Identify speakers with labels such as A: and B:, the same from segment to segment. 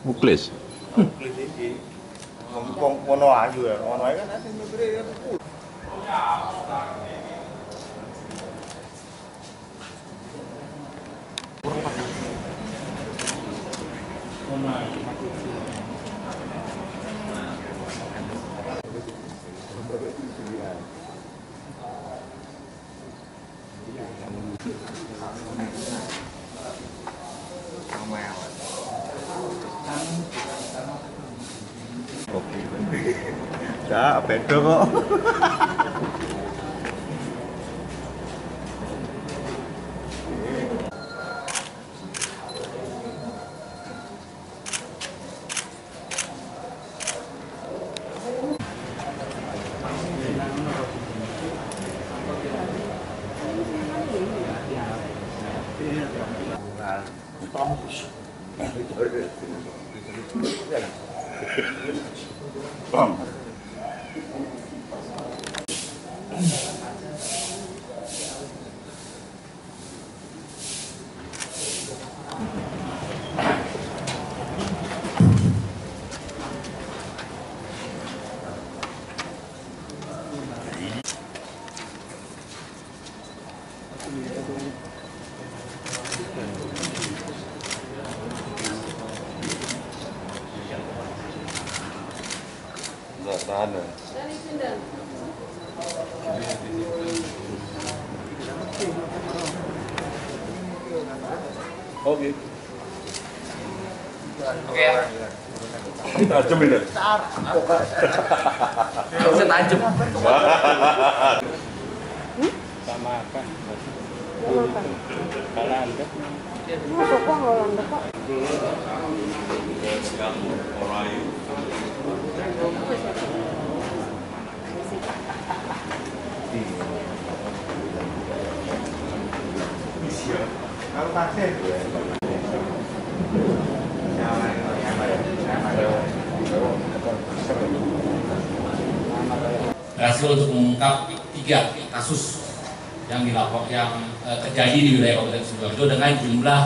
A: Muklis.
B: Muklis iki. Wong ono ayu ya, ono ae kan sing mikire kan. Oke. Ya, beda kok. Bang. Tahan ya. Oke.
C: Oke ya.
B: Tajam ini.
C: Bisa tajam.
D: Sama apa?
E: Mau makan?
D: Kalau Anda
E: Mau kok nggak landep kok?
B: Kalau pasir.
C: Berhasil untuk mengungkap 3 kasus yang terjadi di wilayah Kabupaten Sidoarjo dengan jumlah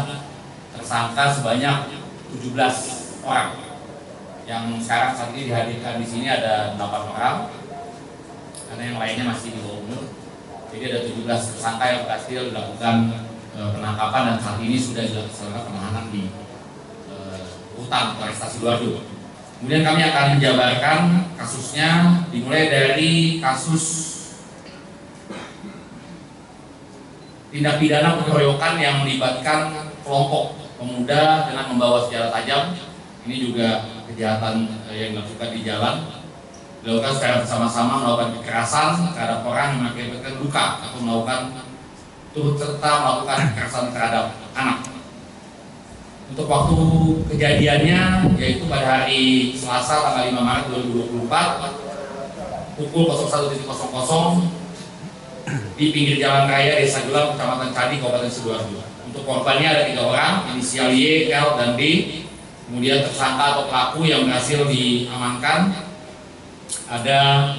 C: tersangka sebanyak 17 orang. Yang sekarang saat ini dihadirkan di sini ada 8 orang, karena yang lainnya masih di bawah umur. Jadi ada 17 tersangka yang berhasil dilakukan penangkapan dan saat ini sudah dilaksanakan penahanan di rutan Polresta Sidoarjo. Kemudian kami akan menjabarkan kasusnya, dimulai dari kasus tindak pidana pengeroyokan yang melibatkan kelompok pemuda dengan membawa senjata tajam. Ini juga kejahatan yang dilakukan di jalan, dilakukan secara bersama-sama, melakukan kekerasan terhadap orang yang mengakibatkan luka atau melakukan turut serta melakukan kekerasan terhadap anak. Untuk waktu kejadiannya yaitu pada hari Selasa tanggal 5 Maret 2024 pukul 01.00 di pinggir jalan raya Desa Gelam, Kecamatan Candi, Kabupaten Sidoarjo. Untuk korbannya ada 3 orang, inisial Y, L, dan D. Kemudian tersangka atau pelaku yang berhasil diamankan ada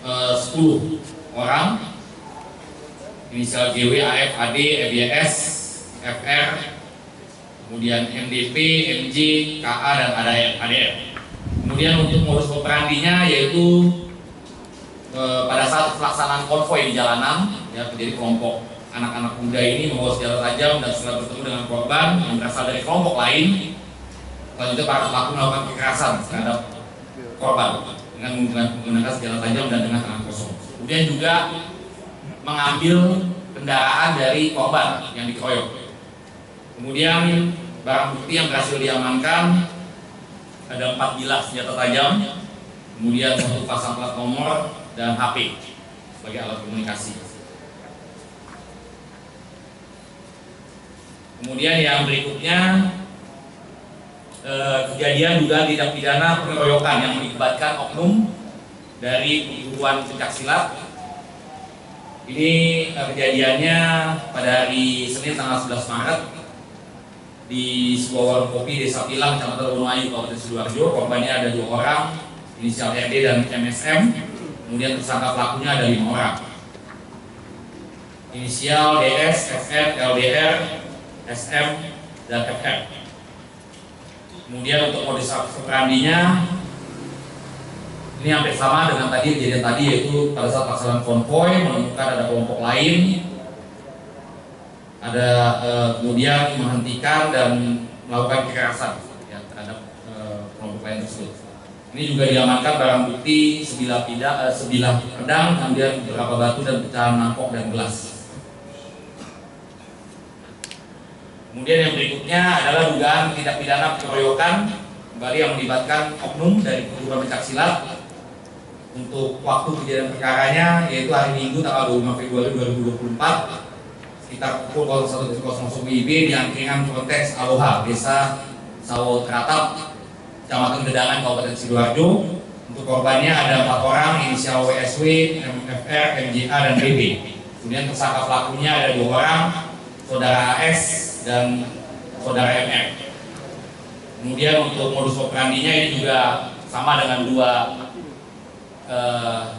C: 10 orang, inisial GW, AF, AD, EBS, FR, kemudian MDP, MJ, KA, dan ADF. Kemudian untuk modus operandinya yaitu pada saat pelaksanaan konvoy di jalanan, ya, menjadi kelompok anak-anak muda ini membawa senjata tajam dan setelah bertemu dengan korban yang berasal dari kelompok lain, selanjutnya para pelaku melakukan kekerasan terhadap korban dengan menggunakan senjata tajam dan dengan tangan kosong. Kemudian juga mengambil kendaraan dari korban yang dikeroyok. Kemudian barang bukti yang berhasil diamankan ada 4 bilah senjata tajam, kemudian 1 pasang plat nomor dan HP sebagai alat komunikasi. Kemudian yang berikutnya kejadian juga tindak pidana pengeroyokan yang melibatkan oknum dari perguruan pencaksilat Ini kejadiannya pada hari Senin tanggal 11 Maret di sebuah warung kopi Desa Pilang, Kecamatan Wonoayu, Kabupaten Sidoarjo. Korbannya ada 2 orang, inisial RD dan MSM. Kemudian tersangka pelakunya ada 5 orang. Inisial DS, FR, LDR, SM, dan FR. Kemudian untuk modus operandinya ini hampir sama dengan tadi kejadian tadi, yaitu pada saat pelaksanaan konvoy menemukan ada kelompok lain, ada kemudian menghentikan dan melakukan kekerasan ya, terhadap kelompok lain tersebut. Ini juga diamankan barang bukti sebilah pedang, kemudian beberapa batu dan pecahan mangkok dan gelas. Kemudian yang berikutnya adalah dugaan tindak pidana pengeroyokan kembali yang melibatkan oknum dari perguruan pencaksilat. Untuk waktu kejadian perkaranya yaitu hari Minggu tanggal 25 Februari 2024 sekitar pukul 01.00 WIB di angkringan Frontex Aloha, Desa Sawo Teratap, Kecamatan Gedangan, Kabupaten Sidoarjo. Untuk korbannya ada 4 orang, inisial WSW, MFR, MJA, dan BB. Kemudian tersangka pelakunya ada 2 orang, saudara AS dan saudara MR. Kemudian untuk modus operandinya ini juga sama dengan 2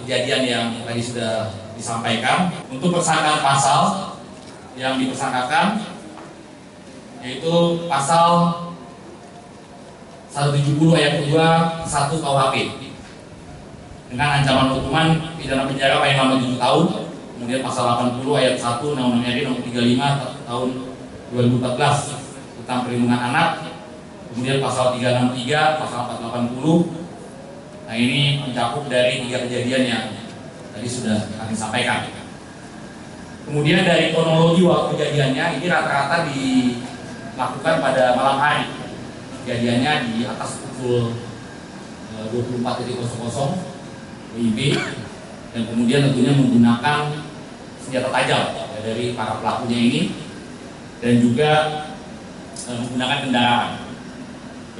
C: kejadian yang tadi sudah disampaikan. Untuk persangkaan pasal yang dipersangkakan yaitu pasal 170 ayat 2 1 KUHP dengan ancaman hukuman pidana penjara paling lama 7 tahun. Kemudian pasal 80 ayat 1 Undang-Undang RI nomor 35 tahun 2014 tentang perlindungan anak. Kemudian pasal 363, pasal 480. Nah, ini mencakup dari 3 kejadian yang tadi sudah kami sampaikan. Kemudian dari kronologi waktu kejadiannya, ini rata-rata dilakukan pada malam hari. Kejadiannya di atas pukul 24.00 WIB, dan kemudian tentunya menggunakan senjata tajam ya, dari para pelakunya ini, dan juga menggunakan kendaraan.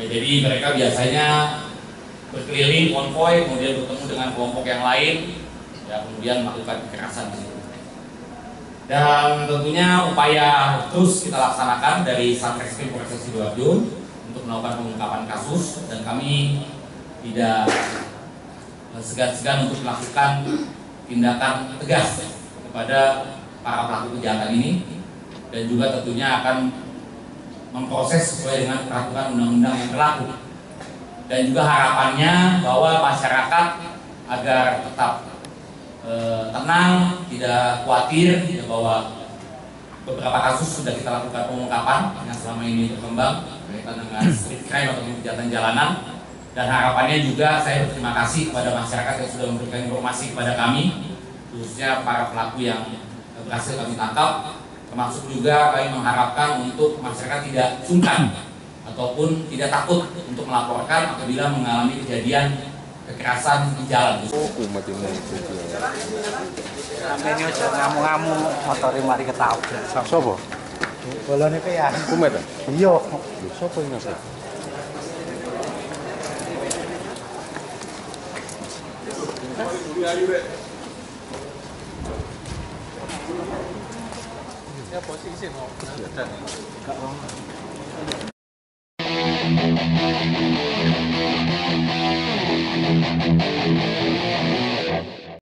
C: Ya, jadi mereka biasanya berkeliling konvoy, kemudian bertemu dengan kelompok yang lain, ya, kemudian melakukan kekerasan di situ. Dan tentunya upaya terus kita laksanakan dari Satreskrim Polres Sidoarjo untuk melakukan pengungkapan kasus, dan kami tidak segan-segan untuk melakukan tindakan tegas kepada para pelaku kejahatan ini, dan juga tentunya akan memproses sesuai dengan peraturan undang-undang yang berlaku. Dan juga harapannya bahwa masyarakat agar tetap tenang, tidak khawatir ya, bahwa beberapa kasus sudah kita lakukan pengungkapan yang selama ini berkembang berkaitan dengan street crime atau kejahatan jalanan. Dan harapannya juga saya berterima kasih kepada masyarakat yang sudah memberikan informasi kepada kami, khususnya para pelaku yang berhasil kami tangkap. Termasuk juga kami mengharapkan untuk masyarakat tidak sungkan ataupun tidak takut untuk melaporkan apabila mengalami kejadian kekerasan di jalan.
B: Umat ini
A: Ini aja ngamu-ngamu motor mari ketabrak.
B: Sopo?
A: Bolone pe ya.
B: Kumet.
A: Iya.
B: Sopo ini nasi?
A: Ya posisi mau. Enggak.